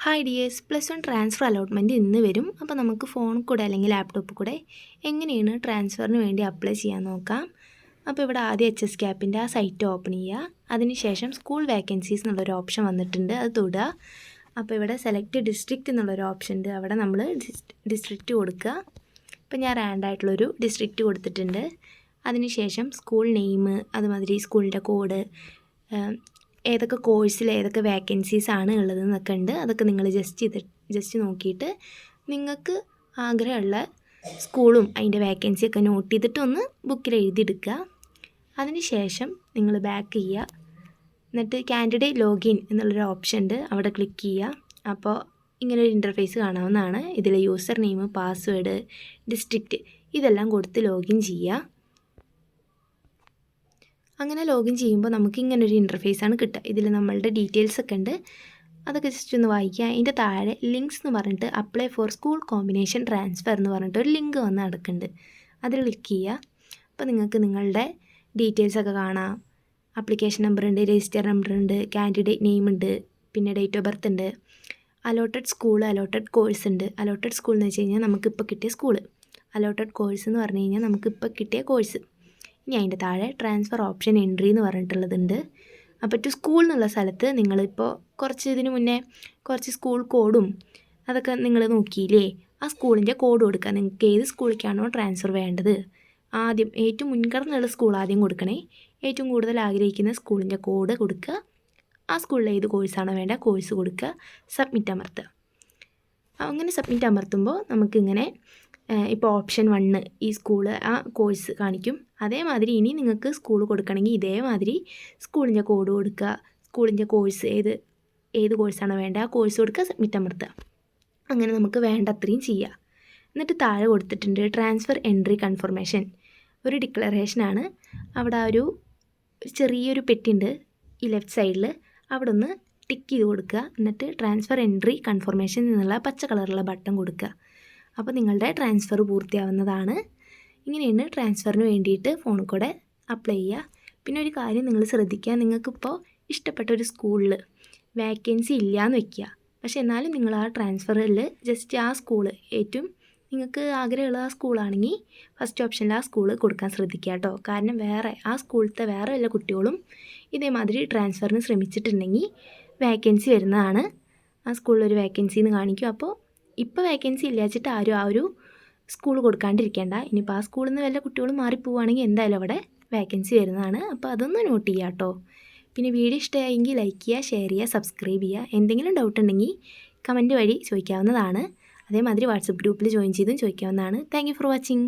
Hi dears, +1 transfer allotment ഇന്ന് വരും. അപ്പോൾ നമുക്ക് ഫോണിൽ കൂടെ അല്ലെങ്കിൽ ലാപ്ടോപ്പിൽ കൂടെ എങ്ങനെയാണ് ട്രാൻസ്ഫറിന് വേണ്ടി അപ്ലൈ ചെയ്യാൻ നോക്കാം. അപ്പോൾ ഇവിടെ ആദ്യം HSCAPൻ്റെ ആ സൈറ്റ് ഓപ്പൺ ചെയ്യുക. അതിനുശേഷം സ്കൂൾ വേക്കൻസീസ് എന്നുള്ളൊരു ഓപ്ഷൻ വന്നിട്ടുണ്ട്, അത് തൊടുക. അപ്പോൾ ഇവിടെ സെലക്ട് ഡിസ്ട്രിക്റ്റ് എന്നുള്ളൊരു ഓപ്ഷൻ ഉണ്ട്, അവിടെ നമ്മൾ ഡിസ്ട്രിക്റ്റ് കൊടുക്കുക. ഇപ്പോൾ ഞാൻ റാൻഡായിട്ടുള്ളൊരു ഡിസ്ട്രിക്റ്റ് കൊടുത്തിട്ടുണ്ട്. അതിനുശേഷം സ്കൂൾ നെയിം, അതുമാതിരി സ്കൂളിൻ്റെ കോഡ്, ഏതൊക്കെ കോഴ്സിൽ ഏതൊക്കെ വേക്കൻസീസ് ആണ് ഉള്ളതെന്നൊക്കെ ഉണ്ട്. അതൊക്കെ നിങ്ങൾ ജസ്റ്റ് നോക്കിയിട്ട് നിങ്ങൾക്ക് ആഗ്രഹമുള്ള സ്കൂളും അതിൻ്റെ വേക്കൻസിയൊക്കെ നോട്ട് ചെയ്തിട്ട് ഒന്ന് ബുക്കിൽ എഴുതിയെടുക്കുക. അതിനുശേഷം നിങ്ങൾ ബാക്ക് ചെയ്യുക. എന്നിട്ട് കാൻഡിഡേറ്റ് ലോഗിൻ എന്നുള്ളൊരു ഓപ്ഷൻ ഉണ്ട്, അവിടെ ക്ലിക്ക് ചെയ്യുക. അപ്പോൾ ഇങ്ങനൊരു ഇൻ്റർഫേസ് കാണാവുന്നതാണ്. ഇതിൽ യൂസർ നെയിം, പാസ്വേഡ്, ഡിസ്ട്രിക്റ്റ് ഇതെല്ലാം കൊടുത്ത് ലോഗിൻ ചെയ്യുക. അങ്ങനെ ലോഗിൻ ചെയ്യുമ്പോൾ നമുക്ക് ഇങ്ങനൊരു ഇൻ്റർഫേസാണ് കിട്ടുക. ഇതിൽ നമ്മളുടെ ഡീറ്റെയിൽസ് ഒക്കെ ഉണ്ട്, അതൊക്കെ ജസ്റ്റ് ഒന്ന് വായിക്കുക. അതിൻ്റെ താഴെ ലിങ്ക്സ് എന്ന് പറഞ്ഞിട്ട് apply for school combination transfer എന്ന് പറഞ്ഞിട്ട് ഒരു ലിങ്ക് വന്ന് നടക്കുന്നുണ്ട്, അതിൽ ക്ലിക്ക് ചെയ്യുക. അപ്പോൾ നിങ്ങൾക്ക് നിങ്ങളുടെ ഡീറ്റെയിൽസൊക്കെ കാണാം. ആപ്ലിക്കേഷൻ നമ്പർ ഉണ്ട്, രജിസ്റ്റർ നമ്പർ ഉണ്ട്, കാൻഡിഡേറ്റ് നെയിം ഉണ്ട്, പിന്നെ ഡേറ്റ് ഓഫ് ബർത്ത് ഉണ്ട്, അലോട്ടഡ് സ്കൂൾ, അലോട്ടഡ് കോഴ്സ് ഉണ്ട്. അലോട്ടഡ് സ്കൂൾ എന്ന് വെച്ച് കഴിഞ്ഞാൽ നമുക്കിപ്പോൾ കിട്ടിയ സ്കൂള്, അലോട്ടഡ് കോഴ്സ് എന്ന് പറഞ്ഞു കഴിഞ്ഞാൽ നമുക്കിപ്പോൾ കിട്ടിയ കോഴ്സ്. ഇനി അതിൻ്റെ താഴെ ട്രാൻസ്ഫർ ഓപ്ഷൻ എൻട്രി എന്ന് പറഞ്ഞിട്ടുള്ളതുണ്ട്. അപ്പോൾ ടു സ്കൂൾ എന്നുള്ള സ്ഥലത്ത് നിങ്ങളിപ്പോൾ കുറച്ച് ഇതിന് മുന്നേ കുറച്ച് സ്കൂൾ കോഡും അതൊക്കെ നിങ്ങൾ നോക്കിയില്ലേ, ആ സ്കൂളിൻ്റെ കോഡ് കൊടുക്കുക. നിങ്ങൾക്ക് ഏത് സ്കൂളിലേക്കാണോ ട്രാൻസ്ഫർ വേണ്ടത് ആദ്യം ഏറ്റവും മുൻഗണനയുള്ള സ്കൂൾ ആദ്യം കൊടുക്കണേ. ഏറ്റവും കൂടുതൽ ആഗ്രഹിക്കുന്ന സ്കൂളിൻ്റെ കോഡ് കൊടുക്കുക. ആ സ്കൂളിൽ ഏത് കോഴ്സാണോ വേണ്ട കോഴ്സ് കൊടുക്കുക, സബ്മിറ്റ് അമർത്തുക. അങ്ങനെ സബ്മിറ്റ് അമർത്തുമ്പോൾ നമുക്കിങ്ങനെ ഇപ്പോൾ ഓപ്ഷൻ 1 ഈ സ്കൂള് ആ കോഴ്സ് കാണിക്കും. അതേമാതിരി ഇനി നിങ്ങൾക്ക് സ്കൂൾ കൊടുക്കണമെങ്കിൽ ഇതേമാതിരി സ്കൂളിൻ്റെ കോഡ് കൊടുക്കുക, സ്കൂളിൻ്റെ കോഴ്സ് ഏത് കോഴ്സാണോ വേണ്ടത് ആ കോഴ്സ് കൊടുക്കുക, സബ്മിറ്റ് അമർത്തുക. അങ്ങനെ നമുക്ക് വേണ്ട അത്രയും ചെയ്യുക. എന്നിട്ട് താഴെ കൊടുത്തിട്ടുണ്ട് ട്രാൻസ്ഫർ എൻട്രി കൺഫർമേഷൻ, ഒരു ഡിക്ലറേഷനാണ്. അവിടെ ആ ഒരു ചെറിയൊരു പെട്ടിയുണ്ട് ഈ ലെഫ്റ്റ് സൈഡിൽ, അവിടെ ഒന്ന് ടിക്ക് ചെയ്ത് കൊടുക്കുക. എന്നിട്ട് ട്രാൻസ്ഫർ എൻട്രി കൺഫർമേഷൻ എന്നുള്ള പച്ച കളറുള്ള ബട്ടൺ കൊടുക്കുക. അപ്പോൾ നിങ്ങളുടെ ട്രാൻസ്ഫർ പൂർത്തിയാവുന്നതാണ്. ഇങ്ങനെയാണ് ട്രാൻസ്ഫറിന് വേണ്ടിയിട്ട് ഫോണിൽ കൂടെ അപ്ലൈ ചെയ്യുക. പിന്നെ ഒരു കാര്യം നിങ്ങൾ ശ്രദ്ധിക്കുക, നിങ്ങൾക്കിപ്പോൾ ഇഷ്ടപ്പെട്ട ഒരു സ്കൂളിൽ വേക്കൻസി ഇല്ലയെന്ന് വെക്കുക, പക്ഷെ എന്നാലും നിങ്ങൾ ആ ട്രാൻസ്ഫറിൽ ജസ്റ്റ് ആ സ്കൂള് ഏറ്റവും നിങ്ങൾക്ക് ആഗ്രഹമുള്ള ആ സ്കൂളാണെങ്കിൽ ഫസ്റ്റ് ഓപ്ഷനിൽ ആ സ്കൂള് കൊടുക്കാൻ ശ്രദ്ധിക്കുക കേട്ടോ. കാരണം ആ സ്കൂളിലത്തെ വേറെ വല്ല കുട്ടികളും ഇതേമാതിരി ട്രാൻസ്ഫറിന് ശ്രമിച്ചിട്ടുണ്ടെങ്കിൽ വേക്കൻസി വരുന്നതാണ്. ആ സ്കൂളിലൊരു വേക്കൻസി എന്ന് കാണിക്കും. അപ്പോൾ ഇപ്പോൾ വേക്കൻസി ഇല്ല വെച്ചിട്ട് ആരും ആ ഒരു സ്കൂൾ കൊടുക്കാണ്ടിരിക്കേണ്ട. ഇനിയിപ്പോൾ ആ സ്കൂളിൽ നിന്ന് വല്ല കുട്ടികളും മാറിപ്പോവുകയാണെങ്കിൽ എന്തായാലും അവിടെ വേക്കൻസി വരുന്നതാണ്. അപ്പോൾ അതൊന്ന് നോട്ട് ചെയ്യുക കേട്ടോ. പിന്നെ വീഡിയോ ഇഷ്ടമായെങ്കിൽ ലൈക്ക് ചെയ്യുക, ഷെയർ ചെയ്യുക, സബ്സ്ക്രൈബ് ചെയ്യുക. എന്തെങ്കിലും ഡൗട്ട് ഉണ്ടെങ്കിൽ കമൻറ്റ് വഴി ചോദിക്കാവുന്നതാണ്. അതേമാതിരി വാട്സപ്പ് ഗ്രൂപ്പിൽ ജോയിൻ ചെയ്തും ചോദിക്കാവുന്നതാണ്. Thank you for watching.